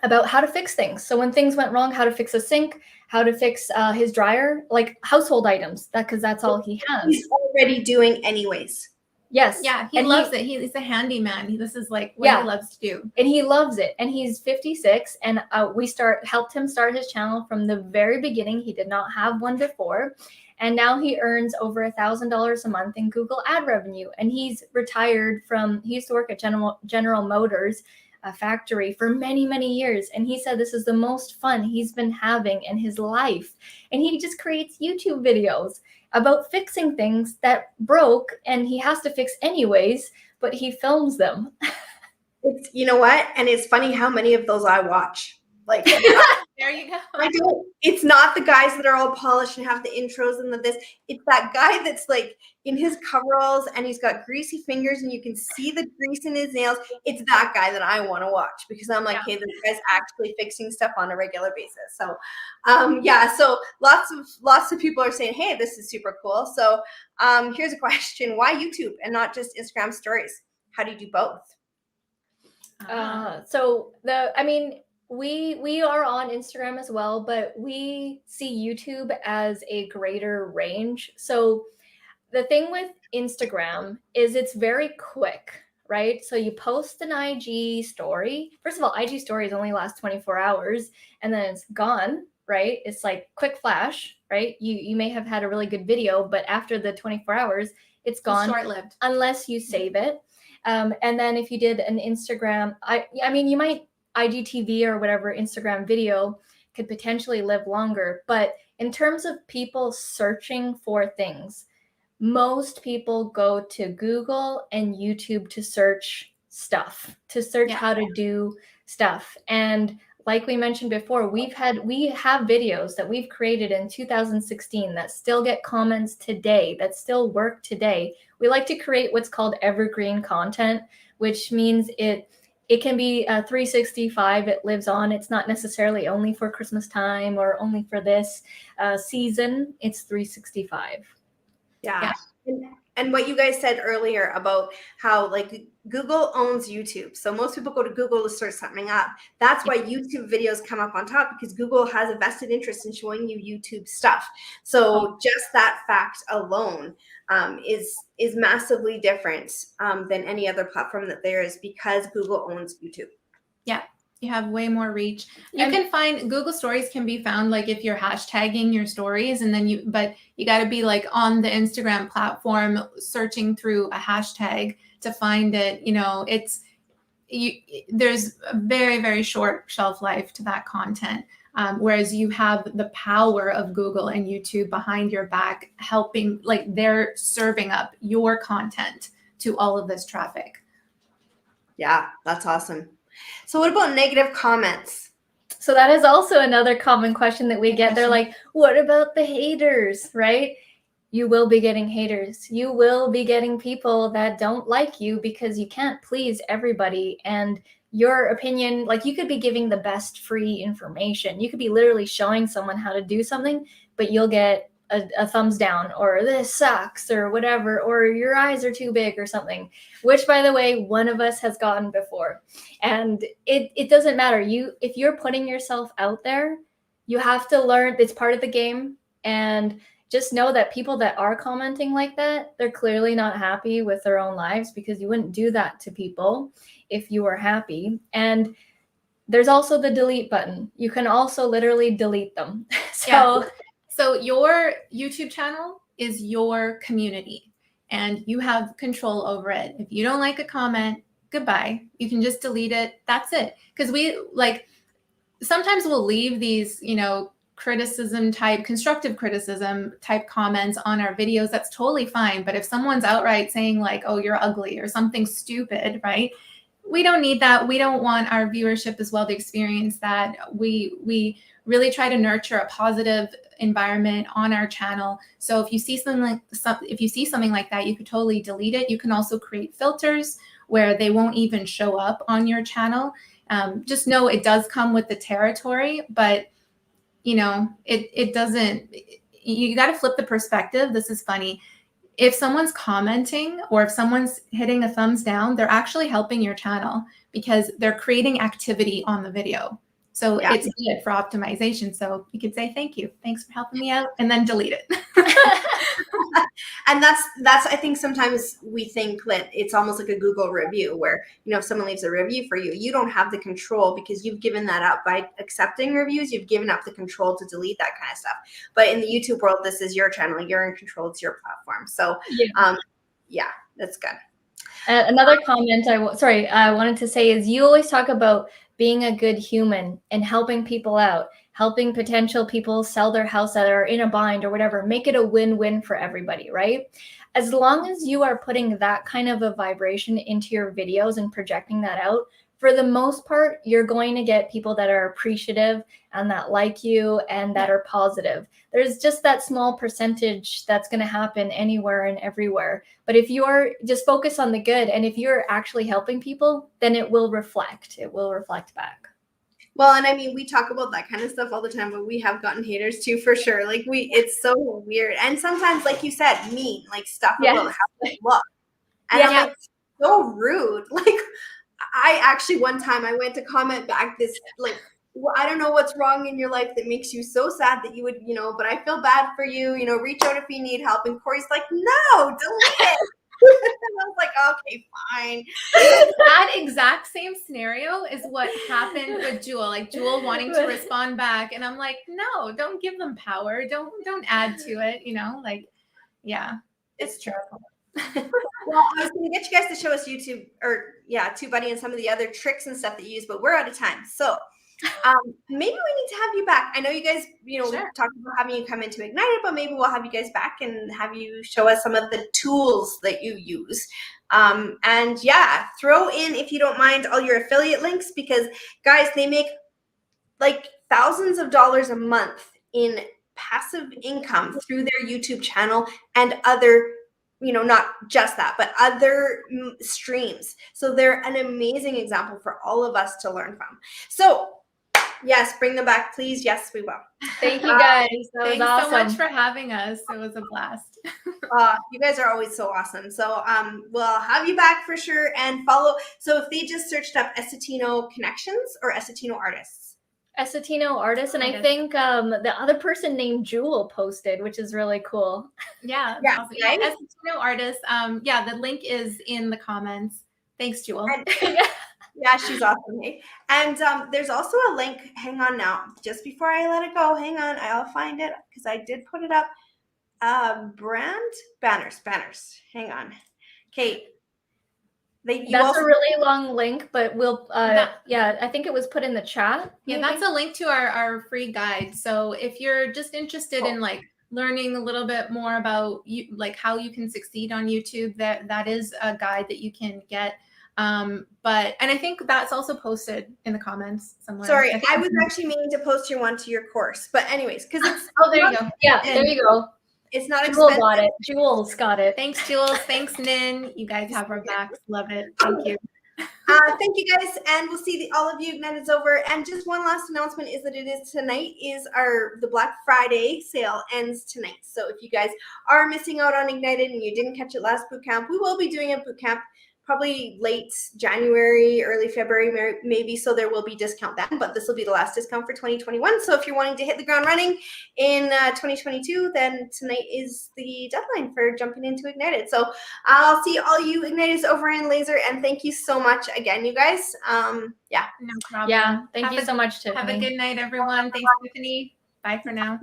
about how to fix things. So when things went wrong, how to fix a sink, how to fix his dryer, like household items, because that's all he has. He's already doing anyways. Yes. Yeah, he loves it. He's a handyman. This is like what he loves to do. And he loves it. And he's 56. And we helped him start his channel from the very beginning. He did not have one before. And now he earns over $1,000 a month in Google ad revenue. And he's retired he used to work at General Motors, a factory, for many, many years. And he said this is the most fun he's been having in his life. And he just creates YouTube videos about fixing things that broke and he has to fix anyways, but he films them. It's, you know what? And it's funny how many of those I watch. Like, there you go. I don't. It's not the guys that are all polished and have the intros and this. It's that guy that's like in his coveralls and he's got greasy fingers and you can see the grease in his nails. It's that guy that I want to watch because I'm like, hey, this guy's actually fixing stuff on a regular basis. So, So lots of people are saying, hey, this is super cool. So, here's a question: why YouTube and not just Instagram stories? How do you do both? We are on Instagram as well, but we see YouTube as a greater range. So the thing with Instagram is it's very quick, right? So you post an IG story. First of all, IG stories only last 24 hours and then it's gone, right? It's like quick flash, right? You may have had a really good video, but after the 24 hours, it's gone. Short-lived. Unless you save it. And then if you did an Instagram, you might IGTV or whatever Instagram video could potentially live longer. But in terms of people searching for things, most people go to Google and YouTube to search stuff, how to do stuff. And like we mentioned before, we have videos that we've created in 2016 that still get comments today, that still work today. We like to create what's called evergreen content, which means it can be 365. It lives on. It's not necessarily only for Christmas time or only for this season. It's 365. Yeah. And what you guys said earlier about how like Google owns YouTube. So most people go to Google to search something up. That's why YouTube videos come up on top, because Google has a vested interest in showing you YouTube stuff. So just that fact alone is massively different than any other platform that there is, because Google owns YouTube. Yeah. You have way more reach. You can find Google Stories can be found like if you're hashtagging your stories, and then but you got to be like on the Instagram platform searching through a hashtag to find it. You know, there's a very, very short shelf life to that content. Whereas you have the power of Google and YouTube behind your back, helping, like they're serving up your content to all of this traffic. Yeah, that's awesome. So what about negative comments? So that is also another common question that we get. They're like, what about the haters, right? You will be getting haters. You will be getting people that don't like you because you can't please everybody. And your opinion, like you could be giving the best free information. You could be literally showing someone how to do something, but you'll get a thumbs down, or this sucks, or whatever, or your eyes are too big or something, which, by the way, one of us has gotten before. And it doesn't matter. If you're putting yourself out there, you have to learn. It's part of the game. And just know that people that are commenting like that, they're clearly not happy with their own lives, because you wouldn't do that to people if you were happy. And there's also the delete button. You can also literally delete them. So your YouTube channel is your community and you have control over it. If you don't like a comment, goodbye. You can just delete it. That's it. Because sometimes we'll leave these, constructive criticism type comments on our videos. That's totally fine. But if someone's outright saying like, oh, you're ugly or something stupid, right? We don't need that. We don't want our viewership as well to experience that. We really try to nurture a positive environment on our channel. So if you see something like that, you could totally delete it. You can also create filters where they won't even show up on your channel. Just know it does come with the territory, but it doesn't. You got to flip the perspective. This is funny. If someone's commenting or if someone's hitting a thumbs down, they're actually helping your channel because they're creating activity on the video. So it's good for optimization. So you could say, thank you. Thanks for helping me out, and then delete it. And that's I think sometimes we think that it's almost like a Google review where, if someone leaves a review for you, you don't have the control because you've given that up by accepting reviews. You've given up the control to delete that kind of stuff. But in the YouTube world, this is your channel. You're in control. It's your platform. So that's good. Another comment I wanted to say is, you always talk about being a good human and helping people out, helping potential people sell their house that are in a bind or whatever, make it a win-win for everybody, right? As long as you are putting that kind of a vibration into your videos and projecting that out, for the most part, you're going to get people that are appreciative and that like you and that are positive. There's just that small percentage that's going to happen anywhere and everywhere. But if you're just focused on the good, and if you're actually helping people, then it will reflect. It will reflect back. Well, and I mean, we talk about that kind of stuff all the time, but we have gotten haters too, for sure. It's so weird. And sometimes, like you said, mean, like stuff about how they look. And I'm like, so rude. Like, I actually, one time I went to comment back this, like, I don't know what's wrong in your life that makes you so sad that you would, but I feel bad for you, reach out if you need help. And Corey's like, no, delete it. And I was like, okay, fine. That exact same scenario is what happened with Jewel. Like Jewel wanting to respond back, and I'm like, no, don't give them power. Don't add to it. It's true. Well, I was going to get you guys to show us YouTube or TubeBuddy and some of the other tricks and stuff that you use, but we're out of time. So maybe we need to have you back. I know you guys, we talked about having you come into Ignite It, but maybe we'll have you guys back and have you show us some of the tools that you use. And throw in, if you don't mind, all your affiliate links, because guys, they make like thousands of dollars a month in passive income through their YouTube channel and other, not just that, but other streams. So they're an amazing example for all of us to learn from. So yes, bring them back, please. Yes, we will. Thank you guys. That was awesome. Thanks so much for having us. It was a blast. You guys are always so awesome. So we'll have you back for sure, and follow. So if they just searched up Essetino Connections or Essetino Artists. Essetino Artists, and I think the other person named Jewel posted, which is really cool. Yeah. Awesome. Right? Essetino Artists. The link is in the comments. Thanks, Jewel. Yeah, she's awesome. Eh? And there's also a link. Hang on now. Just before I let it go, hang on. I'll find it because I did put it up. Brand banners. Hang on. Kate. That's a really long link, but we'll, I think it was put in the chat. Yeah, that's a link to our free guide. So if you're just interested in like learning a little bit more about like how you can succeed on YouTube, that is a guide that you can get. And I think that's also posted in the comments somewhere. Sorry, I was actually meaning to post your one to your course, but anyways, because it's there you go. Yeah, there you go. It's not Jewel expensive. got it. Jules got it. Thanks, Jules. Thanks, Nin. You guys have our backs. Love it. Thank you. Thank you guys, and we'll see all of you Ignited's over. And just one last announcement is that it is tonight is the Black Friday sale ends tonight. So if you guys are missing out on Ignited and you didn't catch it last boot camp, we will be doing a boot camp probably late January, early February, maybe. So there will be discount then, but this will be the last discount for 2021. So if you're wanting to hit the ground running in 2022, then tonight is the deadline for jumping into Ignited. So I'll see all you Igniteds over in Laser, and thank you so much again, you guys. Yeah. No problem. Yeah. Thank you so much, Tiffany. Have a good night, everyone. Thanks, Tiffany. Bye for now.